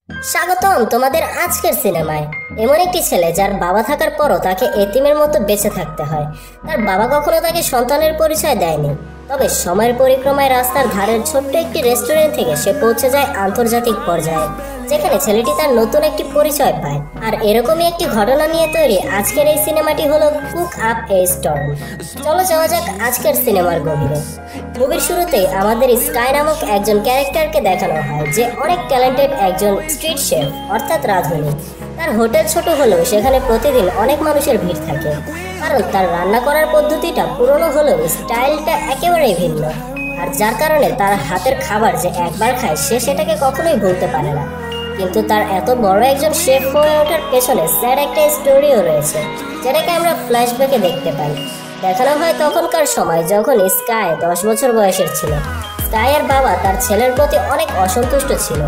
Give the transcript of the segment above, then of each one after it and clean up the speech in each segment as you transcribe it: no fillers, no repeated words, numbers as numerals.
স্বাগতম তোমাদের আজকের সিনেমায়। এমন একটি ছেলে যার বাবা থাকার পরও তাকে এতিমের মতো বেঁচে থাকতে হয়। তার বাবা কখনো তাকে সন্তানের পরিচয় দেয়নি, তবে সময়ের পরিক্রমায় রাস্তার ধারের ছোট্ট একটি রেস্টুরেন্ট থেকে সে পৌঁছে যায় আন্তর্জাতিক পর্যায়ে, যেখানে ছেলেটি তার নতুন একটি পরিচয় পায়। আর এরকমই একটি ঘটনা নিয়ে তৈরি আজকের এই সিনেমাটি হলো কুক আপ এ স্টর্ম। চলো যাওয়া যাক আজকের সিনেমার গভীরে। মুভির শুরুতেই আমাদের স্কাই নামক একজন ক্যারেক্টারকে দেখানো হয়, যে অনেক ট্যালেন্টেড একজন স্ট্রিট শেফ অর্থাৎ রাঁধুনি। তার হোটেল ছোট হলেও সেখানে প্রতিদিন অনেক মানুষের ভিড় থাকে, কারণ তার রান্না করার পদ্ধতিটা পুরনো হলেও স্টাইলটা একেবারেই ভিন্ন। আর যার কারণে তার হাতের খাবার যে একবার খায় সে সেটাকে কখনোই ভুলতে পারে না। কিন্তু তার এত বড় একজন শেফ হয়ে ওঠার পেছনে স্যাড একটা স্টোরিও রয়েছে, যেটাকে আমরা ফ্ল্যাশব্যাকে দেখতে পাই। দেখানো হয় তখনকার সময় যখন স্কাই 10 বছর বয়সের ছিল। স্কাইয়ের বাবা তার ছেলের প্রতি অনেক অসন্তুষ্ট ছিল।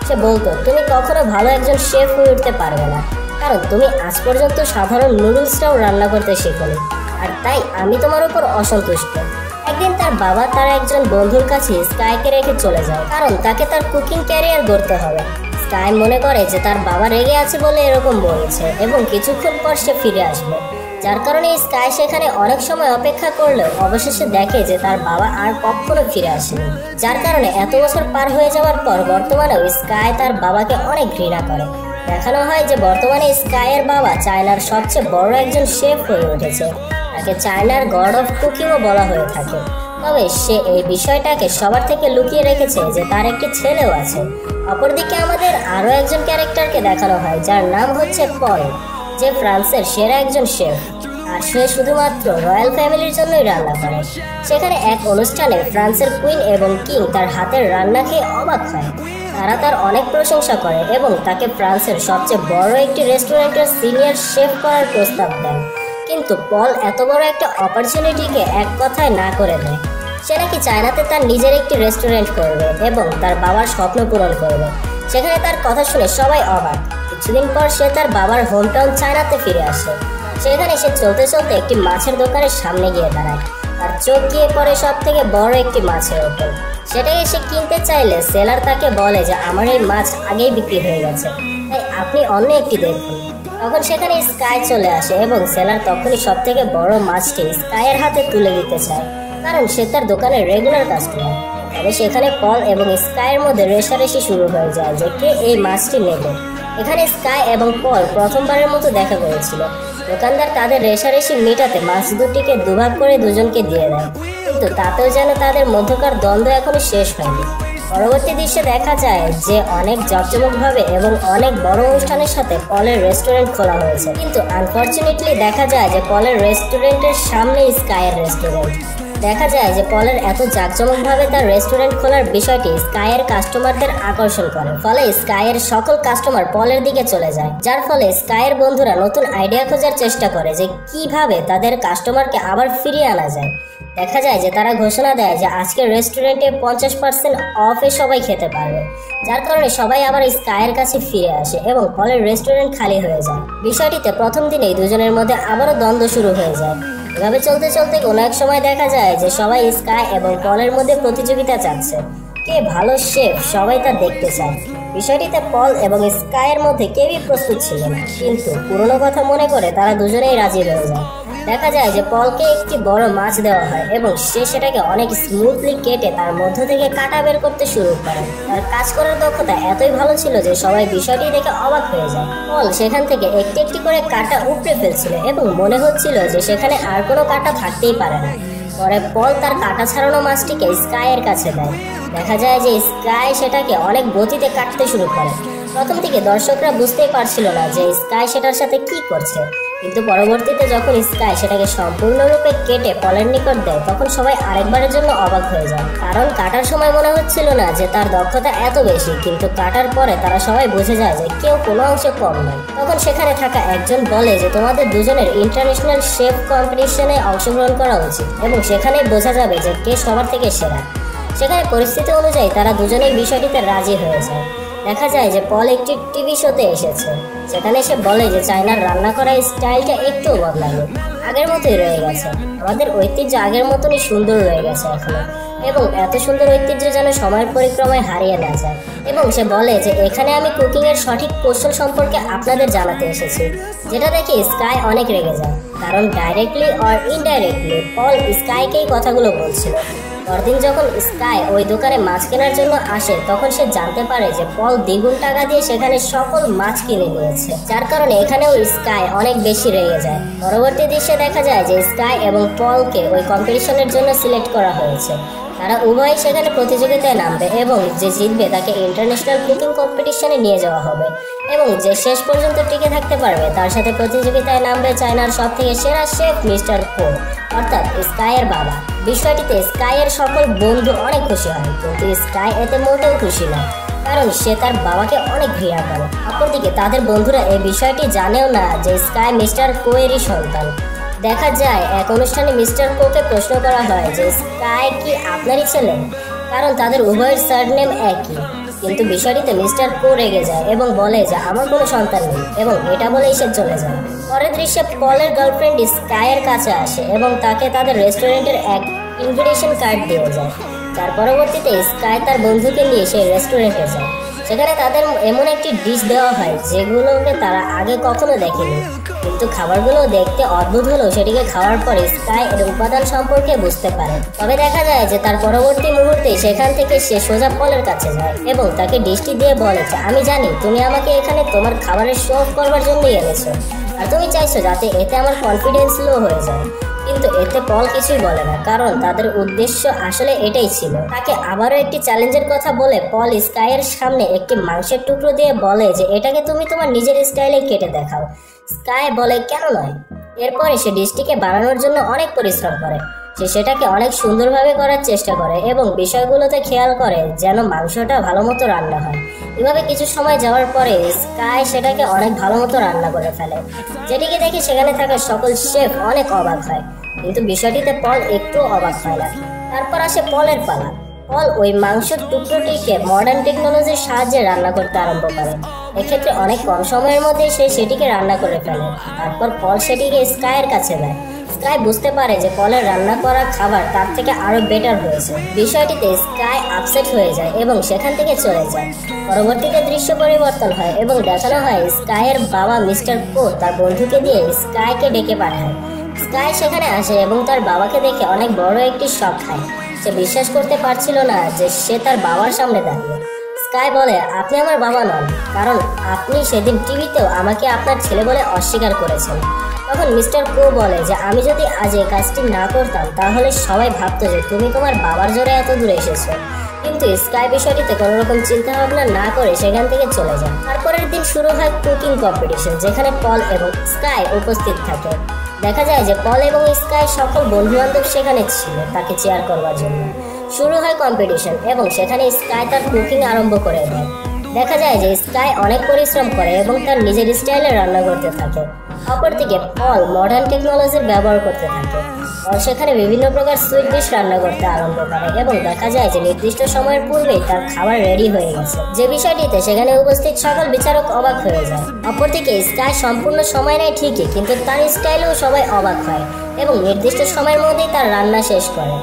সে বলতো, তুমি কখনো ভালো একজন শেফ হয়ে উঠতে পারবে না, কারণ তুমি আজ পর্যন্ত সাধারণ নুডলসটাও রান্না করতে শেখোনি, আর তাই আমি তোমার উপর অসন্তুষ্ট। একদিন তার বাবা তার একজন বন্ধুর কাছে স্কাইকে রেখে চলে যায়, কারণ তাকে তার কুকিং ক্যারিয়ার গড়তে হবে। স্কাই মনে করে যে তার বাবা রেগে আছে বলে এরকম বলেছে, এবং কিছুক্ষণ পর সে ফিরে আসবে। যার কারণে স্কাই সেখানে অনেক সময় অপেক্ষা করলেও অবশেষে দেখে যে তার বাবা আর কখনো ফিরে আসেনি। যার কারণে এত বছর পার হয়ে যাওয়ার পর বর্তমানেও স্কাই তার বাবাকে অনেক ঘৃণা করে। দেখানো হয় যে বর্তমানে স্কাইয়ের বাবা চায়নার সবচেয়ে বড় একজন শেফ হয়ে উঠেছে। তাকে চায়নার গড অফ কুকিংও বলা হয়ে থাকে। তবে সে এই বিষয়টাকে সবার থেকে লুকিয়ে রেখেছে যে তার একটি ছেলেও আছে। অপরদিকে আমাদের আরও একজন ক্যারেক্টারকে দেখানো হয়, যার নাম হচ্ছে পল, যে ফ্রান্সের সেরা একজন শেফ। আর সে শুধুমাত্র রয়্যাল ফ্যামিলির জন্যই রান্না করে। সেখানে এক অনুষ্ঠানে ফ্রান্সের কুইন এবং কিং তার হাতের রান্না খেয়ে অবাক হয়। তারা তার অনেক প্রশংসা করে এবং তাকে ফ্রান্সের সবচেয়ে বড় একটি রেস্টুরেন্টের সিনিয়র শেফ করার প্রস্তাব দেন। কিন্তু পল এত বড় একটা অপরচুনিটিকে এক কথায় না করে দেয়। সে নাকি চায়নাতে তার নিজের একটি রেস্টুরেন্ট করবে এবং তার বাবার স্বপ্ন পূরণ করবে। সেখানে তার কথা শুনে সবাই অবাক। কিছুদিন পর সে তার বাবার হোমটাউন চায়নাতে ফিরে আসে। সেখানে সে চলতে চলতে একটি মাছের দোকানের সামনে গিয়ে দাঁড়ায়। তার চোখ গিয়ে পড়ে সব থেকে বড় একটি মাছের ওপর। সেটাকে সে কিনতে চাইলে সেলার তাকে বলে যে আমার এই মাছ আগেই বিক্রি হয়ে গেছে, তাই আপনি অন্য একটি দেখুন। তখন সেখানে স্কাই চলে আসে এবং সেলার তখনই সব থেকে বড় মাছটি স্কাইয়ের হাতে তুলে দিতে চায়, কারণ সে তার দোকানের রেগুলার কাস্টমার। তবে সেখানে পল এবং স্কাইয়ের মধ্যে রেষারেষি শুরু হয়ে যায় যে কে এই মাছটি নেবে। এখানে স্কাই এবং পল প্রথমবারের মতো দেখা করেছিল। দোকানদার তাদের রেষারেষি মেটাতে মাছ দুটিকে দুভাগ করে দুজনকে দিয়ে দেয়, কিন্তু তাতেও যেন তাদের মধ্যকার দ্বন্দ্ব এখনো শেষ হয়নি। পরবর্তী দৃশ্যে দেখা যায় যে অনেক জাঁকজমকভাবে এবং অনেক বড় অনুষ্ঠানের সাথে পলের রেস্টুরেন্ট খোলা হয়েছে, কিন্তু আনফর্চুনেটলি দেখা যায় যে পলের রেস্টুরেন্টের সামনে স্কাইয়ের রেস্টুরেন্ট। দেখা যায় যে পলের এত জাঁকজমকভাবে তার রেস্টুরেন্ট খোলার বিষয়টি স্কাইয়ের কাস্টমারদের আকর্ষণ করে, ফলে স্কাইয়ের সকল কাস্টমার পলের দিকে চলে যায়। যার ফলে স্কাইয়ের বন্ধুরা নতুন আইডিয়া খোঁজার চেষ্টা করে যে কিভাবে তাদের কাস্টমারকে আবার ফিরিয়ে আনা যায়। দেখা যায় যে তারা ঘোষণা দেয় যে আজকের রেস্টুরেন্টে 50% অফে সবাই খেতে পারবে। যার কারণে সবাই আবার স্কাইয়ের কাছে ফিরে আসে এবং পলের রেস্টুরেন্ট খালি হয়ে যায়। বিষয়টিতে প্রথম দিনেই দুজনের মধ্যে আবারও দ্বন্দ্ব শুরু হয়ে যায়। এভাবে চলতে চলতে কোনো এক সময় দেখা যায় যে সবাই স্কাই এবং পলের মধ্যে প্রতিযোগিতা চাচ্ছে, কে ভালো শেফ সবাই তা দেখতে চায়। বিষয়টিতে পল এবং স্কাইয়ের মধ্যে কেউই প্রস্তুত ছিল না, কিন্তু পুরনো কথা মনে করে তারা দুজনেই রাজি হয়ে যায়। দেখা যায় যে পলকে একটি বড় মাছ দেওয়া হয় এবং সে সেটাকে অনেক স্মুথলি কেটে তার মধ্য থেকে কাটা বের করতে শুরু করে। তার কাজ করার দক্ষতা এতই ভালো ছিল যে সবাই বিষয়টি দেখে অবাক হয়ে যায়। পল সেখান থেকে একটি একটি করে কাটা উপড়ে ফেলছিল এবং মনে হচ্ছিল যে সেখানে আর কোনো কাটা থাকতেই পারে না। পরে পল তার কাটা ছাড়ানো মাছটিকে স্কাইয়ের কাছে দেয়। দেখা যায় যে স্কাই সেটাকে অনেক গতিতে কাটতে শুরু করে। প্রথম থেকে দর্শকরা বুঝতেই পারছিল না যে স্কাই সেটার সাথে কি করছে, কিন্তু পরবর্তীতে যখন স্কাই সেটাকে সম্পূর্ণরূপে কেটে পলের নিকট দেয় তখন সবাই আরেকবারের জন্য অবাক হয়ে যায়, কারণ কাটার সময় মনে হচ্ছিল না যে তার দক্ষতা এত বেশি, কিন্তু কাটার পরে তারা সবাই বুঝে যায় যে কেউ কোনো অংশে কম নয়। তখন সেখানে থাকা একজন বলে যে তোমাদের দুজনের ইন্টারন্যাশনাল শেফ কম্পিটিশনে অংশগ্রহণ করা উচিত এবং সেখানেই বোঝা যাবে যে কে সবার থেকে সেরা। সেখানে পরিস্থিতি অনুযায়ী তারা দুজনেই বিষয়টিতে রাজি হয়ে যায়। দেখা যায় যে পল একটি টিভি শোতে এসেছে, সেখানে সে বলে যে চায়নার রান্না করার স্টাইলটা একটু বদলায়নি, আগের মতোই রয়ে গেছে। আমাদের ঐতিহ্য আগের মতনই সুন্দর রয়ে গেছে এখনো, এবং এত সুন্দর ঐতিহ্য যেন সময়ের পরিক্রমায় হারিয়ে না যায়। এবং সে বলে যে এখানে আমি কুকিং এর সঠিক কৌশল সম্পর্কে আপনাদের জানাতে এসেছি, যেটা দেখে স্কাই অনেক রেগে যায়, কারণ ডাইরেক্টলি অর ইনডাইরেক্টলি পল স্কাইকেই কথাগুলো বলছিল। পরদিন যখন স্কাই ওই দোকানে মাছ কেনার জন্য আসে, তখন সে জানতে পারে যে পল দ্বিগুণ টাকা দিয়ে সেখানে সকল মাছ কিনে নিয়েছে, যার কারণে এখানেও স্কাই অনেক বেশি রেগে যায়। পরবর্তী দৃশ্যে দেখা যায় যে স্কাই এবং পলকে ওই কম্পিটিশনের জন্য সিলেক্ট করা হয়েছে। তারা উভয়ই সেখানে প্রতিযোগিতায় নামবে এবং যে জিতবে তাকে ইন্টারন্যাশনাল কুকিং কম্পিটিশনে নিয়ে যাওয়া হবে, এবং যে শেষ পর্যন্ত টিকে থাকতে পারবে তার সাথে প্রতিযোগিতায় নামবে চায়নার সব থেকে সেরা শেফ মিস্টার কো, অর্থাৎ স্কাইয়ের বাবা। বিষয়টিতে স্কাইয়ের সকল বন্ধু অনেক খুশি হয়, কিন্তু স্কাই এতে মোটেও খুশি নয়, কারণ সে তার বাবাকে অনেক ঘৃণা করে। অপরদিকে তাদের বন্ধুরা এই বিষয়টি জানেও না যে স্কাই মিস্টার কোয়েরই সন্তান। দেখা যায় এক অনুষ্ঠানে মিস্টার কোকে প্রশ্ন করা হয় যে স্কাই কি আপনারই ছেলে, কারণ তাদের উভয়ের সারনেম একই। কিন্তু বিষয়টিতে মিস্টার কো রেগে যায় এবং বলে যে আমার কোনো সন্তান নেই, এবং এটা বলেই সে চলে যায়। পরের দৃশ্যে পলের গার্লফ্রেন্ড স্কাইয়ের কাছে আসে এবং তাকে তাদের রেস্টুরেন্টের এক ইনভিটেশন কার্ড দিয়ে যায়, যার পরবর্তীতে স্কাই তার বন্ধুকে নিয়ে সেই রেস্টুরেন্টে যায়। সেখানে তাদের এমন একটি ডিশ দেওয়া হয় যেগুলোকে তারা আগে কখনো দেখেনি, কিন্তু খাবারগুলো দেখতে অদ্ভুত হলেও সেটিকে খাওয়ার পরে স্কাই এর উপাদান সম্পর্কে বুঝতে পারে। তবে দেখা যায় যে তার পরবর্তী মুহূর্তে সেখান থেকে সে সোজা পলের কাছে যায় এবং তাকে ডিশটি দিয়ে বলে যে আমি জানি তুমি আমাকে এখানে তোমার খাবারের শো অফ করবার জন্যই এনেছো, আর তুমি চাইছো যাতে এতে আমার কনফিডেন্স লো হয়ে যায়। কিন্তু এতে পল কিছুই বলে না, কারণ তাদের উদ্দেশ্য আসলে এটাই ছিল। তাকে আবারও একটি চ্যালেঞ্জের কথা বলে পল স্কাইয়ের সামনে একটি মাংসের টুকরো দিয়ে বলে যে এটাকে তুমি তোমার নিজের স্টাইলে কেটে দেখাও। স্কাই বলে কেন নয়। এরপরে সে ডিশটিকে বানানোর জন্য অনেক পরিশ্রম করে। সে সেটাকে অনেক সুন্দরভাবে করার চেষ্টা করে এবং বিষয়গুলোতে খেয়াল করে যেন মাংসটা ভালো মতো রান্না হয়। এভাবে কিছু সময় যাওয়ার পরে স্কাই সেটাকে অনেক ভালো মতো রান্না করে ফেলে, যেটিকে দেখে সেখানে থাকা সকল শেফ অনেক অবাক হয়, কিন্তু বিষয়টিতে পল একটু অবাক হয় না। তারপর আসে পলের পালা। পল ওই মাংসের টুকরোটিকে মডার্ন টেকনোলজির সাহায্যে রান্না করতে আরম্ভ করে। এক্ষেত্রে অনেক কম সময়ের মধ্যে সে সেটিকে রান্না করে ফেলে। তারপর পল সেটিকে স্কাইয়ের কাছে দেয়। স্কাই বুঝতে পারে যে পলের রান্না করা খাবার তার থেকে আরো বেটার হয়েছে। বিষয়টিতে স্কাই আপসেট হয়ে যায় এবং সেখান থেকে চলে যায়। পরবর্তীতে দৃশ্য পরিবর্তন হয় এবং দেখানো হয় স্কাইয়ের বাবা মিস্টার কো তার বন্ধুকে দিয়ে স্কাইকে ডেকে পাঠায়। স্কাই সেখানে আসে এবং তার বাবাকে দেখে অনেক বড় একটি শক খায়। সে বিশ্বাস করতে পারছিল না যে সে তার বাবার সামনে দাঁড়িয়ে। স্কাই বলে আপনি আমার বাবা নন, কারণ আপনি সেদিন টিভিতেও আমাকে আপনার ছেলে বলে অস্বীকার করেছেন। তখন মিস্টার কো বলে যে আমি যদি আজ এই কাজটি না করতাম তাহলে সবাই ভাবতো যে তুমি তোমার বাবার জোরে এত দূরে এসেছো। কিন্তু স্কাই বিষয়টিতে কোনো রকম চিন্তা ভাবনা না করে সেখান থেকে চলে যায়। তারপরের দিন শুরু হয় কুকিং কম্পিটিশন, যেখানে পল এবং স্কাই উপস্থিত থাকে। দেখা যায় যে পল এবং স্কাই সকল বন্ধু বান্ধব সেখানে ছিল তাকে চেয়ার করবার জন্য। শুরু হয় কম্পিটিশন এবং সেখানে স্কাই তার কুকিং আরম্ভ করে দেয়। দেখা যায় যে স্কাই অনেক পরিশ্রম করে এবং তার নিজের স্টাইলে রান্না করতে থাকে। অপরদিকে পল মডার্ন টেকনোলজির ব্যবহার করতে থাকে। পল সেখানে বিভিন্ন প্রকার সুইট ডিশ রান্না করতে আরম্ভ করে এবং দেখা যায় যে নির্দিষ্ট সময়ের পূর্বেই তার খাবার রেডি হয়ে গেছে, যে বিষয়টিতে সেখানে উপস্থিত সকল বিচারক অবাক হয়ে যায়। অপরদিকে স্কাই সম্পূর্ণ সময় নেয় ঠিকই, কিন্তু তার স্টাইলেও সবাই অবাক হয় এবং নির্দিষ্ট সময়ের মধ্যেই তার রান্না শেষ করে।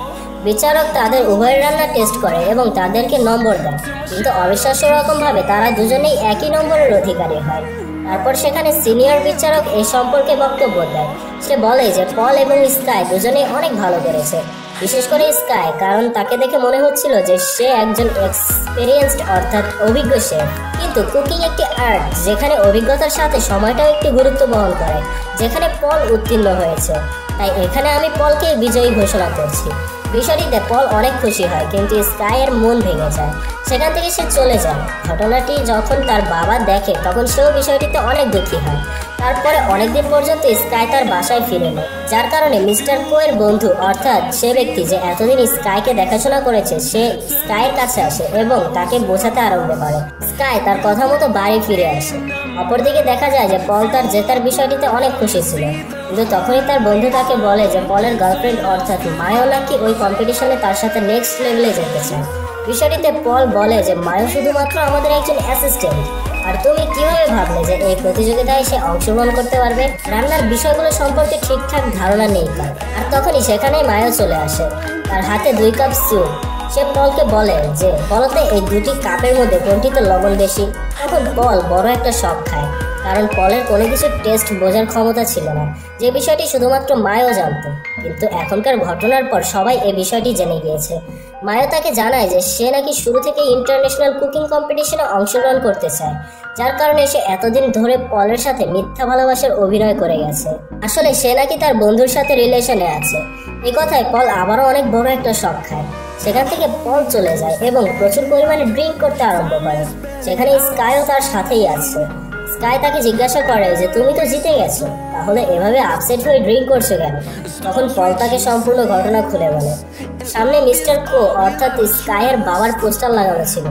বিচারক তাদের উভয়ের রান্না টেস্ট করে এবং তাদেরকে নম্বর দেয়, কিন্তু অবিশ্বাস্য রকমভাবে তারা দুজনেই একই নম্বরের অধিকারী হয়। তারপর সেখানে সিনিয়র বিচারক এই সম্পর্কে বক্তব্য দেয়। সে বলে যে পল এবং স্কাই দুজনেই অনেক ভালো করেছে, বিশেষ করে স্কাই, কারণ তাকে দেখে মনে হচ্ছিল যে সে একজন এক্সপেরিয়েন্সড অর্থাৎ অভিজ্ঞ শেফ। কিন্তু কুকিং একটি আর্ট, যেখানে অভিজ্ঞতার সাথে সময়টাও একটি গুরুত্ব বহন করে, যেখানে পল উত্তীর্ণ হয়েছে। তাই এখানে আমি পলকে বিজয়ী ঘোষণা করছি। বিষয়টিতে পল অনেক খুশি হয়, কিন্তু স্কাইয়ের মন ভেঙে যায়। সেখান থেকে সে চলে যায়। ঘটনাটি যখন তার বাবা দেখে তখন সেও বিষয়টিতে অনেক দুঃখী হয়। তারপরে অনেকদিন পর্যন্ত স্কাই তার বাসায় ফিরে নেয়, যার কারণে মিস্টার কোয়ের বন্ধু অর্থাৎ সে ব্যক্তি যে এতদিন স্কাইকে দেখাশোনা করেছে সে স্কাইয়ের কাছে আসে এবং তাকে বোঝাতে আরম্ভ করে। স্কাই তার কথা মতো বাড়ি ফিরে আসে। অপরদিকে দেখা যায় যে পল তার জেতার বিষয়টিতে অনেক খুশি ছিল, কিন্তু তখনই তার বন্ধু তাকে বলে যে পলের গার্লফ্রেন্ড অর্থাৎ মায়ো নাকি ওই কম্পিটিশনে তার সাথে নেক্সট লেভেলে যেতে চায়। বিষয়টিতে পল বলে যে মায়ো শুধুমাত্র আমাদের একজন অ্যাসিস্ট্যান্ট, আর তুমি কিভাবে ভাবলে যে এই প্রতিযোগিতায় সে অংশগ্রহণ করতে পারবে? রান্নার বিষয়গুলো সম্পর্কে ঠিকঠাক ধারণা নেই তার। আর তখনই সেখানে মায়ও চলে আসে, তার হাতে 2 কাপ স্যুপ। সে পলকে বলে যে বলতে এই 2টি কাপের মধ্যে কোনটিতে লবণ বেশি। তখন পল বড় একটা শক খায়, কারণ পলের কোনো কিছু টেস্ট বোঝার ক্ষমতা ছিল না, যে বিষয়টি শুধুমাত্র মায়ও জানতো। কিন্তু এখনকার ঘটনার পর সবাই এই বিষয়টি জেনে গিয়েছে। মায়ও তাকে জানায় যে সে নাকি শুরু থেকে ইন্টারন্যাশনাল কুকিং কম্পিটিশনে অংশগ্রহণ করতে চায়, যার কারণে সে এতদিন ধরে পলের সাথে মিথ্যা ভালোবাসার অভিনয় করে গেছে। আসলে সে নাকি তার বন্ধুর সাথে রিলেশনে আছে। এই কথায় পল আবারও অনেক বড় একটা শক খায়। সেখান থেকে পল চলে যায় এবং প্রচুর পরিমাণে ড্রিঙ্ক করতে আরম্ভ করে। সেখানে স্কাইও তার সাথেই আছে। স্কাই তাকে জিজ্ঞাসা করে যে তুমি তো জিতে গেছো, তাহলে এভাবে আপসেট হয়ে ড্রিঙ্ক করছো কেন? তখন পল তাকে সম্পূর্ণ ঘটনা খুলে বলে। সামনে মিস্টার কো অর্থাৎ স্কাইয়ের বাবার পোস্টার লাগানো ছিল।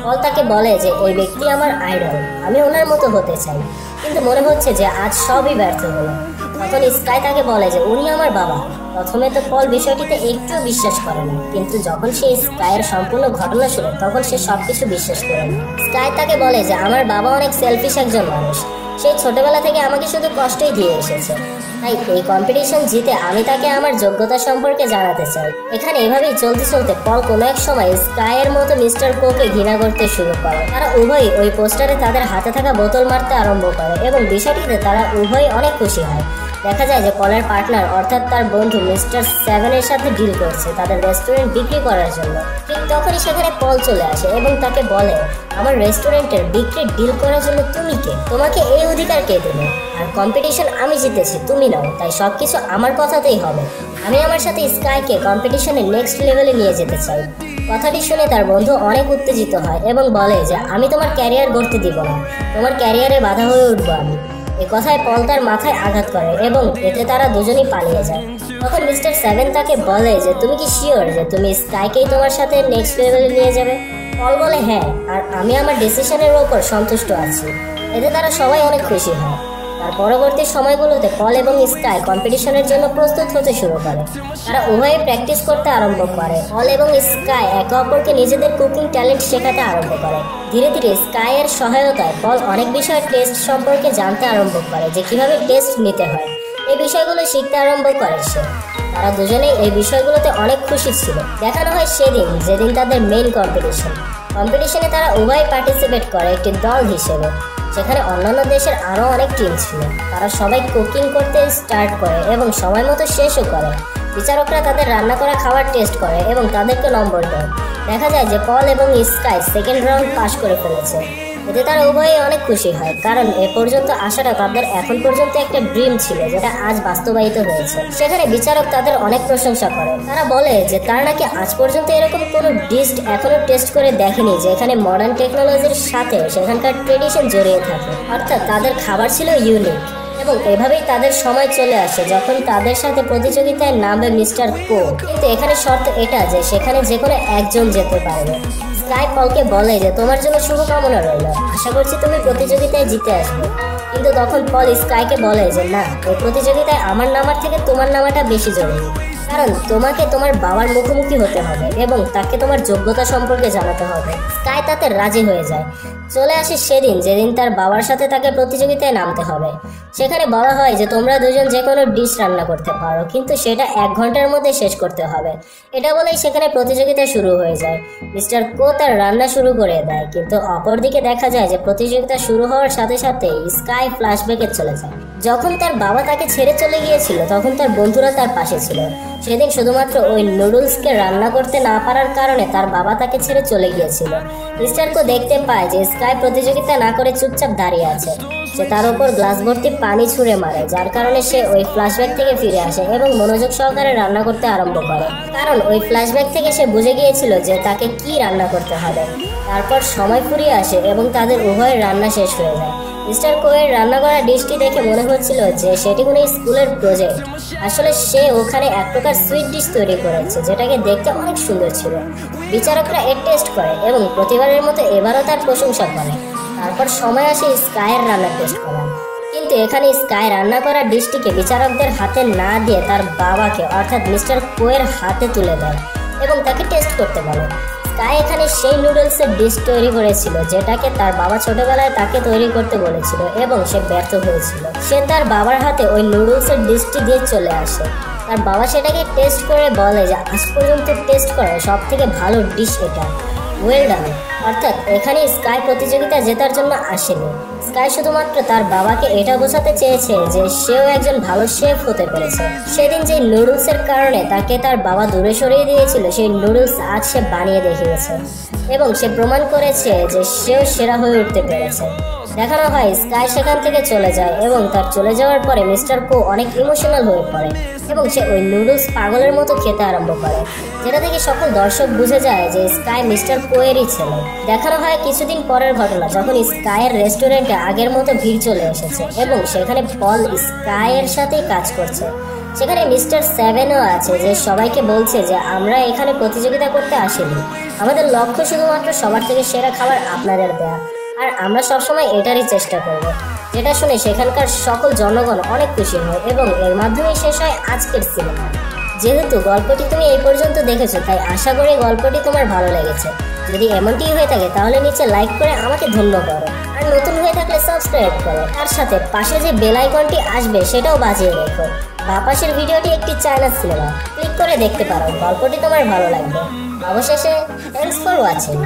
পল তাকে বলে যে এই ব্যক্তি আমার আইডল, আমি ওনার মতো হতে চাই, কিন্তু মনে হচ্ছে যে আজ সবই ব্যর্থ হলো। তখন স্কাই তাকে বলে যে উনি আমার বাবা। প্রথমে তো পল বিষয়টিতে একটুও বিশ্বাস করে না, কিন্তু যখন সে স্কাইয়ের সম্পূর্ণ ঘটনা শুনে তখন সে সবকিছু বিশ্বাস করে না। স্কাই তাকে বলে যে আমার বাবা অনেক সেলফিশ একজন মানুষ, সেই ছোটবেলা থেকে আমাকে শুধু কষ্টই দিয়ে এসেছে, তাই এই কম্পিটিশন জিতে আমি তাকে আমার যোগ্যতা সম্পর্কে জানাতে চাই। এখানে এভাবেই চলতে চলতে পল কোনো এক সময় স্কাইয়ের মতো মিস্টার কোকে ঘৃণা করতে শুরু করে। তারা উভয়ই ওই পোস্টারে তাদের হাতে থাকা বোতল মারতে আরম্ভ করে এবং বিষয়টিতে তারা উভয়ই অনেক খুশি হয়। দেখা যায় যে পলের পার্টনার অর্থাৎ তার বন্ধু মিস্টার 7 এর সাথে ডিল করছে তাদের রেস্টুরেন্ট বিক্রি করার জন্য। ঠিক তখনই সেখানে পল চলে আসে এবং তাকে বলে আমার রেস্টুরেন্টের বিক্রির ডিল করার জন্য তুমি কে? তোমাকে এই অধিকার কে দিল? আর কম্পিটিশন আমি জিতেছি, তুমি নাও, তাই সবকিছু আমার কথাতেই হবে। আমি আমার সাথে স্কাইকে কম্পিটিশনের নেক্সট লেভেলে নিয়ে যেতে চাই। কথাটি শুনে তার বন্ধু অনেক উত্তেজিত হয় এবং বলে যে আমি তোমার ক্যারিয়ার গড়তে দিব না, তোমার ক্যারিয়ারে বাধা হয়ে উঠবো আমি। এ কথায় পল তার মাথায় আঘাত করে এবং এতে তারা দুজনেই পালিয়ে যায়। তখন মিস্টার 7 তাকে বলে যে তুমি কি শিওর যে তুমি স্কাইকেই তোমার সাথে নেক্সট লেভেলে নিয়ে যাবে? পল বলে হ্যাঁ, আর আমি আমার ডিসিশনের ওপর সন্তুষ্ট আছি। এতে তারা সবাই অনেক খুশি হয়। তার পরবর্তী সময়গুলোতে পল এবং স্কাই কম্পিটিশনের জন্য প্রস্তুত হতে শুরু করে। তারা উভয়ে প্র্যাকটিস করতে আরম্ভ করে। পল এবং স্কাই একে অপরকে নিজেদের কুকিং ট্যালেন্ট শেখাতে আরম্ভ করে। ধীরে ধীরে স্কাইয়ের সহায়তায় পল অনেক বিষয়ের টেস্ট সম্পর্কে জানতে আরম্ভ করে, যে কিভাবে টেস্ট নিতে হয়। এই বিষয়গুলো শিখতে আরম্ভ করে সে। তারা দুজনেই এই বিষয়গুলোতে অনেক খুশি ছিল। দেখানো হয় সেদিন যেদিন তাদের মেইন কম্পিটিশনে তারা উভয় পার্টিসিপেট করে একটি দল হিসেবে। সেখানে অন্যান্য দেশের আরও অনেক টিম ছিল। তারা সবাই কুকিং করতে স্টার্ট করে এবং সময় মতো শেষও করে। বিচারকরা তাদের রান্না করা খাবার টেস্ট করে এবং তাদেরকে নম্বর দেয়। দেখা যায় যে পল এবং স্কাই সেকেন্ড রাউন্ড পাস করে ফেলেছে। এতে তারা উভয়ই অনেক খুশি হয়, কারণ এ পর্যন্ত আসাটা তাদের এখন পর্যন্ত একটা ড্রিম ছিল, যেটা আজ বাস্তবায়িত হয়েছে। সেখানে বিচারক তাদের অনেক প্রশংসা করে। তারা বলে যে তারা নাকি আজ পর্যন্ত এরকম কোনো ডিশ এখনো টেস্ট করে দেখেনি যেখানে মডার্ন টেকনোলজির সাথে সেখানকার ট্রেডিশন জড়িয়ে থাকে, অর্থাৎ তাদের খাবার ছিল ইউনিক। এবং এভাবেই তাদের সময় চলে আসে যখন তাদের সাথে প্রতিযোগিতায় নামবে মিস্টার কো। কিন্তু এখানে শর্ত এটা যে সেখানে যে কোনো একজন যেতে পারবে। স্কাই পলকে বলে যে তোমার জন্য শুভকামনা রইল, আশা করছি তুমি প্রতিযোগিতায় জিতে আসবে। কিন্তু তখন পল স্কাইকে বলে যে না, এই প্রতিযোগিতায় আমার নামার থেকে তোমার নামাটা বেশি জরুরি, কারণ তোমাকে তোমার বাবার মুখোমুখি হতে হবে এবং তাকে তোমার যোগ্যতা সম্পর্কে জানাতে হবে। স্কাই তাতে রাজি হয়ে যায়। চলে আসে সেদিন যেদিন তার বাবার সাথে তাকে প্রতিযোগিতায় নামতে হবে। সেখানে বলা হয় যে তোমরা দুজন যে কোনো ডিশ রান্না করতে পারো, কিন্তু সেটা 1 ঘন্টার মধ্যে শেষ করতে হবে। এটা বলেই সেখানে প্রতিযোগিতা শুরু হয়ে যায়। মিস্টার কো তার রান্না শুরু করে দেয়, কিন্তু অপরদিকে দেখা যায় যে প্রতিযোগিতা শুরু হওয়ার সাথে সাথে স্কাই ফ্ল্যাশব্যাকে চলে যায়। যখন তার বাবা তাকে ছেড়ে চলে গিয়েছিল তখন তার বন্ধুরা তার পাশে ছিল। সেদিন শুধুমাত্র ওই নুডলসকে রান্না করতে না পারার কারণে তার বাবা তাকে ছেড়ে চলে গিয়েছিল। মিস্টার কো দেখতে পায় যে স্কাই প্রতিযোগিতা না করে চুপচাপ দাঁড়িয়ে আছে। সে তার উপর গ্লাস ভর্তি পানি ছুঁড়ে মারে, যার কারণে সে ওই ফ্ল্যাশব্যাক থেকে ফিরে আসে এবং মনোযোগ সহকারে রান্না করতে আরম্ভ করে, কারণ ওই ফ্ল্যাশব্যাক থেকে সে বুঝে গিয়েছিল যে তাকে কি রান্না করতে হবে। তারপর সময় ফুরিয়ে আসে এবং তাদের উভয়ের রান্না শেষ হয়ে যায়। মিস্টার কোয়ের রান্না করা ডিশটি দেখে মনে হচ্ছিল যে সেটি কোনো স্কুলের প্রজেক্ট। আসলে সে ওখানে এক প্রকার সুইট ডিশ তৈরি করেছে, যেটাকে দেখতে অনেক সুন্দর ছিল। বিচারকরা এর টেস্ট করে এবং প্রতিবারের মতো এবারও তার প্রশংসা করে। তারপর সময় আসে স্কাইয়ের রান্না টেস্ট করার, কিন্তু এখানে স্কাই রান্না করা ডিশটিকে বিচারকদের হাতে না দিয়ে তার বাবাকে অর্থাৎ মিস্টার কোয়ের হাতে তুলে দেয় এবং তাকে টেস্ট করতে বলে। স্কাই এখানে সেই নুডলসের ডিশ তৈরি করেছিল যেটাকে তার বাবা ছোটবেলায় তাকে তৈরি করতে বলেছিল এবং সে ব্যর্থ হয়েছিল। সে তার বাবার হাতে ওই নুডলসের ডিশটি দিয়ে চলে আসে। তার বাবা সেটাকে টেস্ট করে বলে যে আজ পর্যন্ত টেস্ট করা সব থেকে ভালো ডিশ এটা, ওয়েল ডান। অর্থাৎ এখানে স্কাই প্রতিযোগিতা জেতার জন্য আসেনি। স্কাই শুধুমাত্র তার বাবাকে এটা বোঝাতে চেয়েছে যে সেও একজন ভালো শেফ হতে পেরেছে। সেদিন যে নুডলসের কারণে তাকে তার বাবা দূরে সরিয়ে দিয়েছিল, সেই নুডলস আজ সে বানিয়ে দেখিয়েছে এবং সে প্রমাণ করেছে যে সেও সেরা হয়ে উঠতে পেরেছে। দেখানো হয় স্কাই সেখান থেকে চলে যায় এবং তার চলে যাওয়ার পরে মিস্টার কো অনেক ইমোশনাল হয়ে পড়ে এবং সে ওই নুডলস পাগলের মতো খেতে আরম্ভ করে, যেটা থেকে সকল দর্শক বুঝে যায় যে স্কাই মিস্টার কোয়েরই ছেলে। দেখানো হয় কিছুদিন পরের ঘটনা, যখন স্কাইয়ের রেস্টুরেন্টে আগের মতো ভিড় চলে এসেছে এবং সেখানে পল স্কাইয়ের সাথেই কাজ করছে। সেখানে মিস্টার সেভেনও আছে, যে সবাইকে বলছে যে আমরা এখানে প্রতিযোগিতা করতে আসিনি, আমাদের লক্ষ্য শুধুমাত্র সবার থেকে সেরা খাবার আপনাদের দেয়া, আর আমরা সবসময় এটারই চেষ্টা করব। যেটা শুনে সেখানকার সকল জনগণ অনেক খুশি হয় এবং এর মাধ্যমে শেষ হয় আজকের সিনেমা। যেহেতু গল্পটি তুমি এই পর্যন্ত দেখেছো, তাই আশা করি গল্পটি তোমার ভালো লেগেছে। যদি এমনটি হয়ে থাকে তাহলে নিচে লাইক করে আমাকে ধন্য করো, আর নতুন হয়ে থাকলে সাবস্ক্রাইব করো। তার সাথে পাশে যে বেল আইকনটি আসবে সেটাও বাজিয়ে রেখো। বা পাশের ভিডিওটি একটি চায়না সিনেমা, ক্লিক করে দেখতে পারো, গল্পটি তোমার ভালো লাগবে। অবশেষে থ্যাঙ্কস ফর ওয়াচিং।